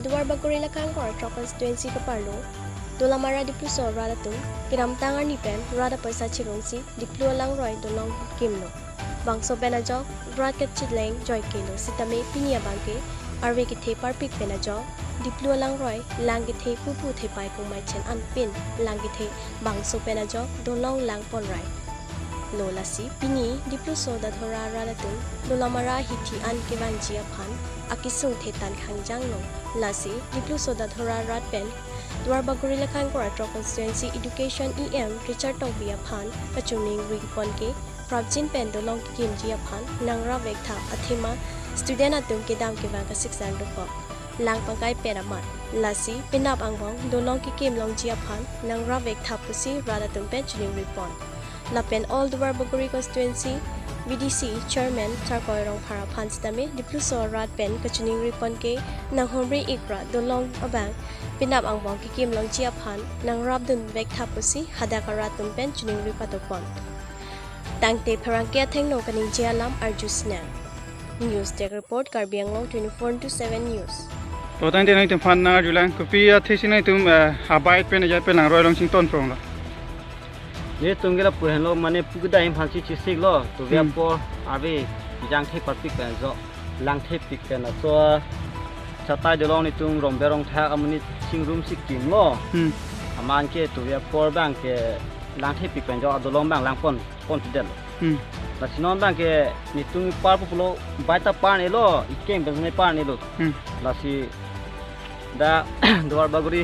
Duar bagorila kangkor constituency kaparlo dolamara dipluso rada tum kiram tangar nipen rada paisa chirungsi diplu lang roy dolong kimlo bangso benajok rad ket chitleng joy kilo sitame pinia bangke arwe ki the parpik benajok diplu lang roy lang ki the pupu the pai ko mai chen an pin lang ki the bangso benajok dolong lang pon rai lola si pini dipluso da thora rada tum dolamara hithi an kewanji aphan akisung thetan khangjang no lasi dipluso da thora rat pen duar bagorila kangkor constituency education em richard tobia phan kachuning ripon ke prabjin pen dolong kim ji aphan nangra vekha athima student atum ke dam ke ba ka 6 ko lang pangkai peramat lasi pinap angbong dolong ki kim long ji aphan nangra vekha pusi rada tum pen chuning ripon lapen all duar bagori constituency VDC Chairman Charkoy Rong Phara Phanstame Dipluso Rat Pen Kachuning Ripon ke nang homri ikra dolong abang pinap ang bong kikim long chia phan nang rabdun vek thapusi hadakara tumpen chuning ripatopon tangte pharangke thengno kaning jialam arjusna news tech report Karbianglong 24/7 news to tangte nai tum phan na julang kopi a thesinai tum habai pen ja pen roi long sing ton prong la ये तुंगे ला पुहन लो माने पुगदा इम फांसी चिसिक लो तो वे पो आबे जांग थे परपिक पे जो लांग थे पिक पे ना तो छताय दलों नि तुम रोम बेरों था अमनि सिंग रूम सिकिम लो अमान के तो वे पो बांग के लांग थे पिक पे जो दलों बांग लांग पन पन पिदल ला सिनोन बांग के नि तुम पार पुलो बाइता पार ने लो इकेम बजने पार ने लो ला सी दा दुआर बागुरी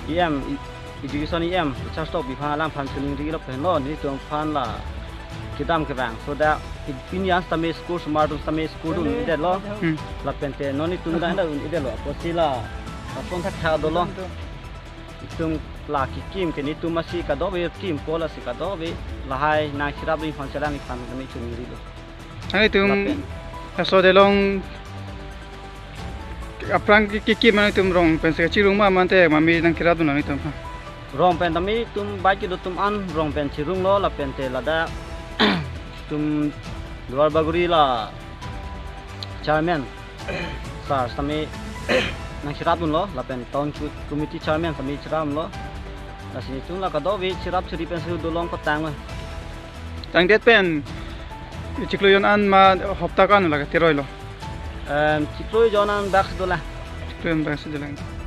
em education em just stop bifan lang fan chuling ri lo pen lo ni tong fan la kidam ke bang so da opinions tame school smart tame school dun ide lo la pen te no ni tung da na un ide lo ko sila pon thak tha do lo tung la ki kim ke ni tu ma si ka do be kim ko la si ka do be la hai na sira bi fan chalang ni fan tame chuling ri lo ai tung so de long aprang ki man tum rong pen se chi rung ma man te ma mi nang kira du na ni tum rong pen tami tum baiki do tum an rong pen chirung lo la pen te lada tum duar baguri la chairman sar tami nang chirabun lo la pen town committee chairman tami chiram lo la si tum la ka do vi chirap chiri pen su dolong ko tang tang det pen chikloyon an ma hopta kan la ka tiroi lo chikloy jonan bax dola chikloyon bax dola